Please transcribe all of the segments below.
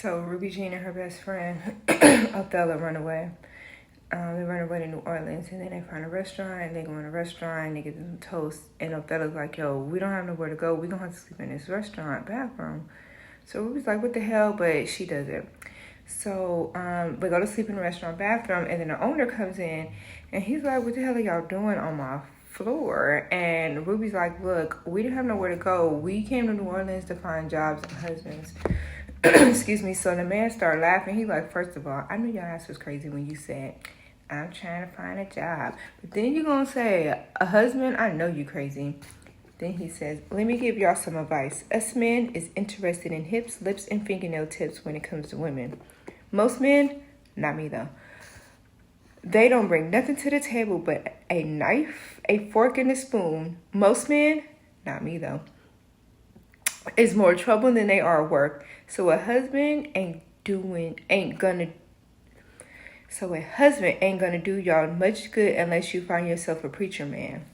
So Ruby Jean and her best friend Othello run away. They run away to New Orleans, and then they find a restaurant, and they go in a restaurant, and they get them toast, and Othello's like, yo, we don't have nowhere to go. We're going to have to sleep in this restaurant bathroom. So Ruby's like, what the hell? But she does it. So they go to sleep in the restaurant bathroom, and then the owner comes in, and he's like, what the hell are y'all doing on my floor? And Ruby's like, look, we didn't have nowhere to go. We came to New Orleans to find jobs and husbands. Excuse me. So the man started laughing. He like, first of all, I knew your ass was crazy when you said, I'm trying to find a job. But then you're going to say, a husband? I know you crazy. Then he says, let me give y'all some advice. Us men is interested in hips, lips, and fingernail tips when it comes to women. Most men, not me though. They don't bring nothing to the table but a knife, a fork, and a spoon. Most men, not me though, is more trouble than they are work. So a husband ain't gonna do y'all much good unless you find yourself a preacher man.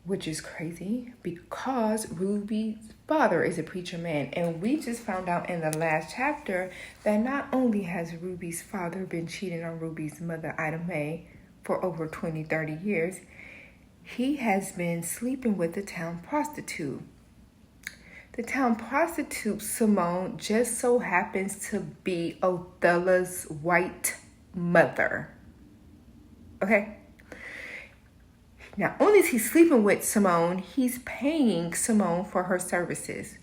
Which is crazy because Ruby's father is a preacher man. And we just found out in the last chapter that not only has Ruby's father been cheating on Ruby's mother, Ida Mae, for over 20, 30 years, he has been sleeping with the town prostitute. The town prostitute, Simone, just so happens to be Othello's white mother. Okay? Not only is he sleeping with Simone, he's paying Simone for her services.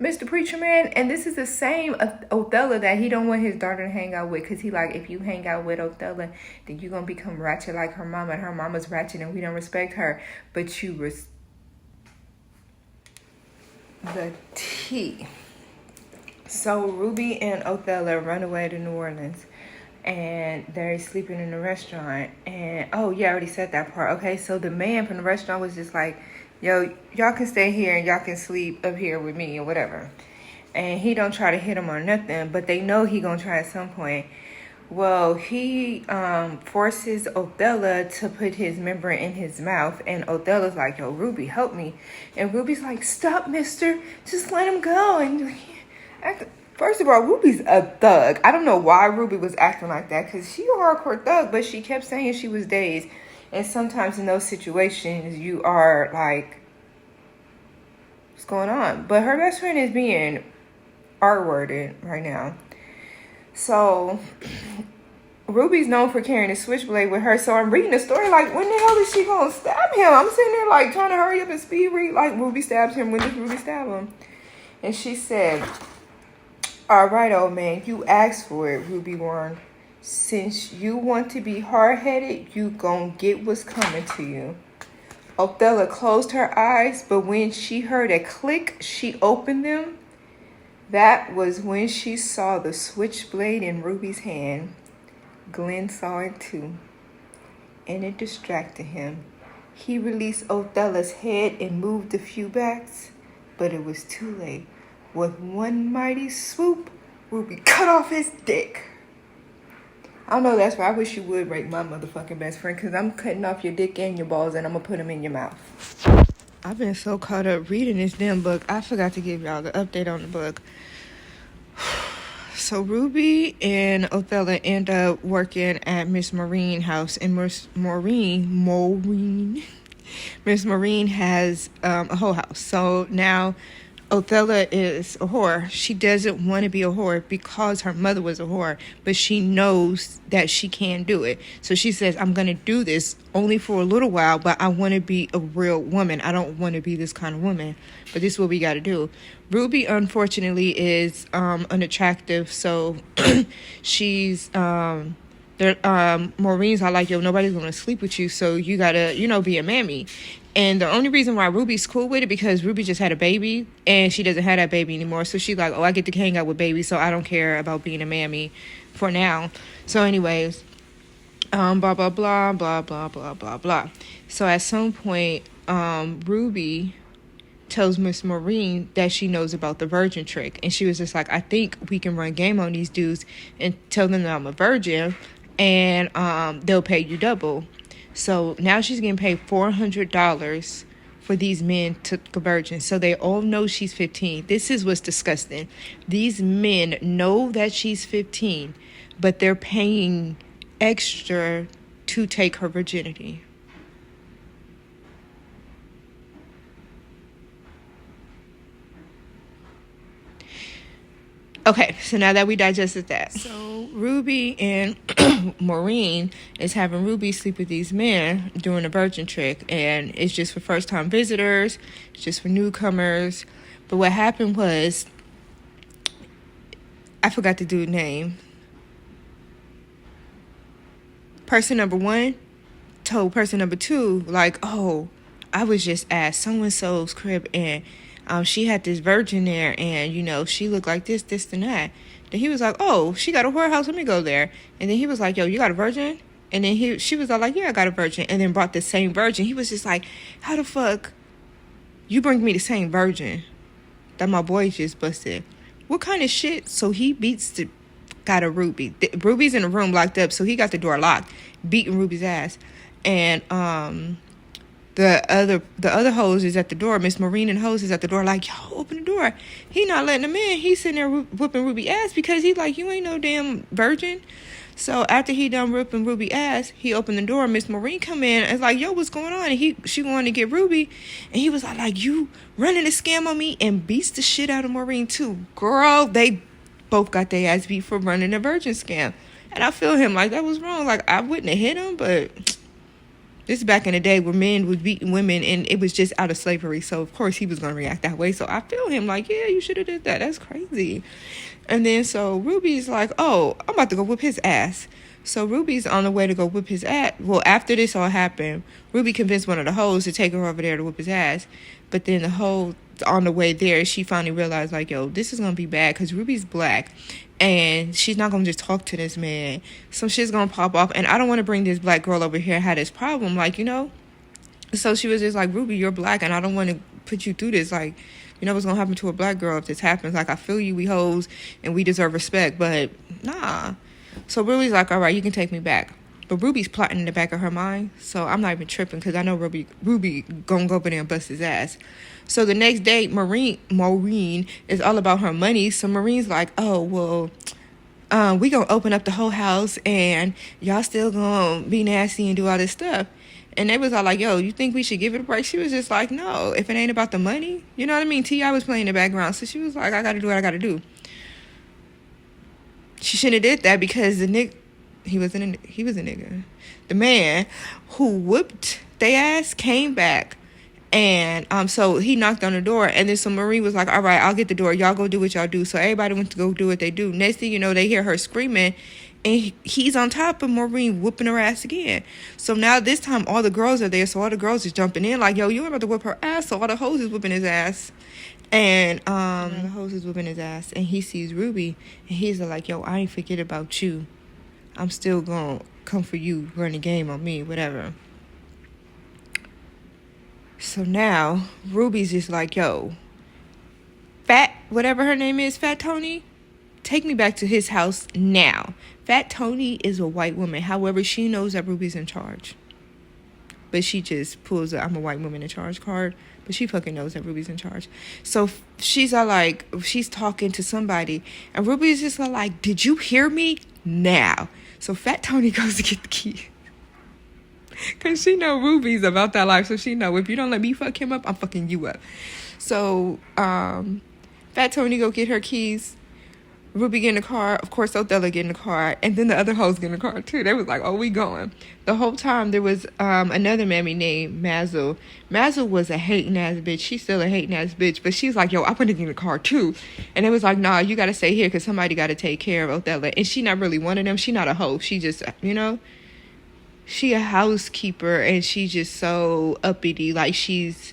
Mr. Preacher Man, and this is the same Othello that he don't want his daughter to hang out with, because he like, if you hang out with Othello, then you're going to become ratchet like her mama, and her mama's ratchet and we don't respect her, but you the tea. So Ruby and Othello run away to New Orleans, and they're sleeping in the restaurant. And oh yeah, I already said that part. Okay, so the man from the restaurant was just like, yo, y'all can stay here and y'all can sleep up here with me or whatever. And he don't try to hit him or nothing, but they know he gonna try at some point. Well, he forces Othello to put his member in his mouth, and Othello's like, yo, Ruby, help me. And Ruby's like, stop, mister, just let him go. And first of all, Ruby's a thug. I don't know why Ruby was acting like that, because she's a hardcore thug, but she kept saying she was dazed. And sometimes in those situations, you are like, what's going on? But her best friend is being R-worded right now. So Ruby's known for carrying a switchblade with her. So I'm reading the story like, when the hell is she going to stab him? I'm sitting there like trying to hurry up and speed read like Ruby stabs him. When does Ruby stab him? And she said, all right, old man, you asked for it, Ruby warned. Since you want to be hard-headed, you gon' get what's coming to you. Othello closed her eyes, but when she heard a click, she opened them. That was when she saw the switchblade in Ruby's hand. Glenn saw it too, and it distracted him. He released Othello's head and moved a few backs, but it was too late. With one mighty swoop, Ruby cut off his dick. I don't know, that's why I wish you would rape my motherfucking best friend, because I'm cutting off your dick and your balls, and I'm going to put them in your mouth. I've been so caught up reading this damn book, I forgot to give y'all the update on the book. So Ruby and Othello end up working at Miss Maureen house, and Miss Maureen has a whole house. So now Othello is a whore. She doesn't want to be a whore because her mother was a whore, but she knows that she can do it. So she says, I'm going to do this only for a little while, but I want to be a real woman. I don't want to be this kind of woman, but this is what we got to do. Ruby, unfortunately, is unattractive, so she's... Maureen's are like, yo, nobody's going to sleep with you, so you got to, be a mammy. And the only reason why Ruby's cool with it, because Ruby just had a baby, and she doesn't have that baby anymore. So she's like, oh, I get to hang out with babies, so I don't care about being a mammy for now. So anyways, blah, blah, blah, blah, blah, blah, blah, blah. So at some point, Ruby tells Miss Maureen that she knows about the virgin trick. And she was just like, I think we can run game on these dudes and tell them that I'm a virgin, and they'll pay you double. So now she's getting paid $400 for these men to virgin. So they all know she's 15. This is what's disgusting. These men know that she's 15, but they're paying extra to take her virginity. Okay, so now that we digested that. So Ruby and Maureen is having Ruby sleep with these men doing a virgin trick. And it's just for first-time visitors. It's just for newcomers. But what happened was, I forgot the dude's name. Person number one told person number two, like, oh, I was just at so-and-so's crib and she had this virgin there, and, you know, she looked like this, and that. Then he was like, oh, she got a whorehouse, let me go there. And then he was like, yo, you got a virgin? And then she was all like, yeah, I got a virgin. And then brought the same virgin. He was just like, how the fuck you bring me the same virgin that my boy just busted? What kind of shit? So he got a Ruby. Ruby's in the room locked up, so he got the door locked, beating Ruby's ass. And the other hose is at the door. Miss Maureen and hose is at the door, like, yo, open the door. He not letting him in. He's sitting there whooping Ruby ass because he's like, you ain't no damn virgin. So after he done whooping Ruby ass, he opened the door. Miss Maureen come in and is like, yo, what's going on? And she wanted to get Ruby, and he was like, you running a scam on me, and beats the shit out of Maureen too. Girl, they both got their ass beat for running a virgin scam. And I feel him, like, that was wrong. Like, I wouldn't have hit him, but this is back in the day where men was beating women, and it was just out of slavery. So, of course, he was going to react that way. So, I feel him like, yeah, you should have did that. That's crazy. And then, so, Ruby's like, oh, I'm about to go whip his ass. So, Ruby's on the way to go whip his ass. Well, after this all happened, Ruby convinced one of the hoes to take her over there to whip his ass. But then the hoe, on the way there, she finally realized, like, yo, this is going to be bad because Ruby's black. And she's not going to just talk to this man. Some shit's going to pop off. And I don't want to bring this black girl over here and have this problem. Like, you know. So she was just like, Ruby, you're black. And I don't want to put you through this. Like, you know what's going to happen to a black girl if this happens. Like, I feel you. We hoes. And we deserve respect. But, nah. So Ruby's like, all right, you can take me back. But Ruby's plotting in the back of her mind. So I'm not even tripping because I know Ruby going to go over there and bust his ass. So the next day, Maureen is all about her money. So Maureen's like, oh, well, we going to open up the whole house and y'all still going to be nasty and do all this stuff. And they was all like, yo, you think we should give it a break? She was just like, no, if it ain't about the money. You know what I mean? T.I. was playing in the background. So she was like, I got to do what I got to do. She shouldn't have did that because he was a nigga. The man who whooped they ass came back. And so he knocked on the door, and then so Maureen was like, all right, I'll get the door. Y'all go do what y'all do. So everybody went to go do what they do. Next thing you know, they hear her screaming, and he's on top of Maureen whooping her ass again. So now this time all the girls are there, so all the girls is jumping in like, yo, you about to whip her ass. So all the hoes is whooping his ass. And the hoes is whooping his ass, and he sees Ruby, and he's like, yo, I ain't forget about you. I'm still gonna come for you, run the game on me, whatever. So now, Ruby's just like, yo, Fat, whatever her name is, Fat Tony, take me back to his house now. Fat Tony is a white woman. However, she knows that Ruby's in charge. But she just pulls a I'm a white woman in charge card. But she fucking knows that Ruby's in charge. So she's like, she's talking to somebody. And Ruby's just like, did you hear me? Now. So Fat Tony goes to get the key. Because she know Ruby's about that life. So she know if you don't let me fuck him up, I'm fucking you up. So Fat Tony go get her keys. Ruby get in the car. Of course, Othello get in the car. And then the other hoes get in the car, too. They was like, oh, we going. The whole time, there was another mammy named Mazel. Mazel was a hating-ass bitch. She's still a hating-ass bitch. But she's like, yo, I want to get in the car, too. And it was like, nah, you got to stay here because somebody got to take care of Othello. And she not really one of them. She not a hoe. She just, you know, she a housekeeper. And she just so uppity. Like, she's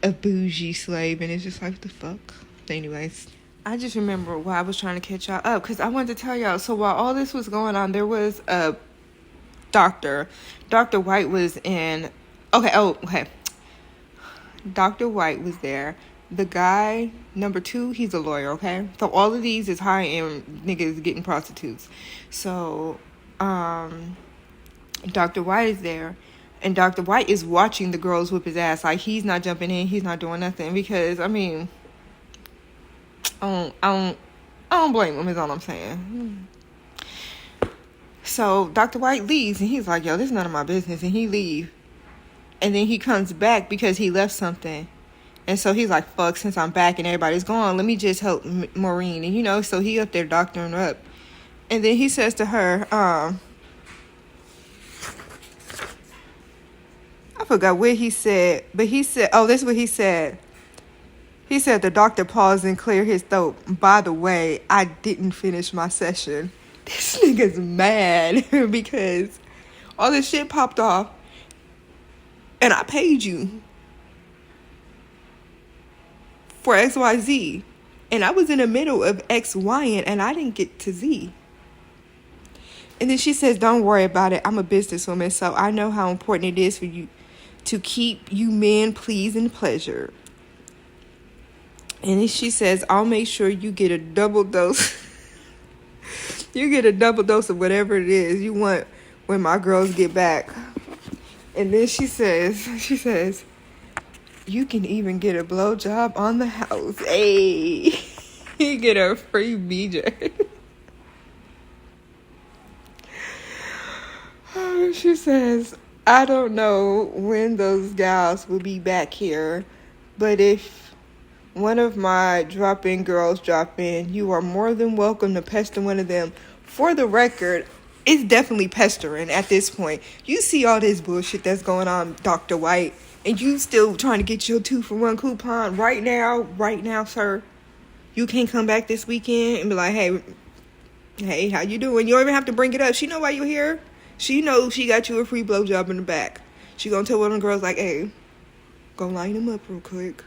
a bougie slave. And it's just like, what the fuck? But anyways, I just remember why I was trying to catch y'all up, because I wanted to tell y'all. So while all this was going on, there was a doctor. Dr. White was in. Okay. Dr. White was there. The guy, number 2, he's a lawyer, okay? So all of these is high-end niggas getting prostitutes. So, Dr. White is there. And Dr. White is watching the girls whip his ass. Like, he's not jumping in. He's not doing nothing. Because, I mean, I don't blame him, is all I'm saying. So Dr. White leaves, and he's like, yo, this is none of my business. And he leaves. And then he comes back because he left something. And so he's like, fuck, since I'm back and everybody's gone, let me just help Maureen. And, you know, so he up there doctoring her up. And then he says to her, I forgot what he said. But he said, oh, this is what he said. He said the doctor paused and cleared his throat. By the way, I didn't finish my session. This nigga's mad because all this shit popped off. And I paid you for XYZ. And I was in the middle of X, Y, and I didn't get to Z. And then she says, don't worry about it. I'm a businesswoman, so I know how important it is for you to keep you men pleased and pleasure. And then she says, I'll make sure you get a double dose. You get a double dose of whatever it is you want when my girls get back. And then she says, you can even get a blowjob on the house. Hey, you get a free BJ. She says, I don't know when those gals will be back here, but if one of my drop-in girls drop in, you are more than welcome to pester one of them. For the record, it's definitely pestering at this point. You see all this bullshit that's going on, Dr. White, and you still trying to get your 2-for-1 coupon right now, sir. You can't come back this weekend and be like, hey, how you doing? You don't even have to bring it up. She know why you here. She knows she got you a free blowjob in the back. She gonna tell one of the girls like, hey, go line them up real quick.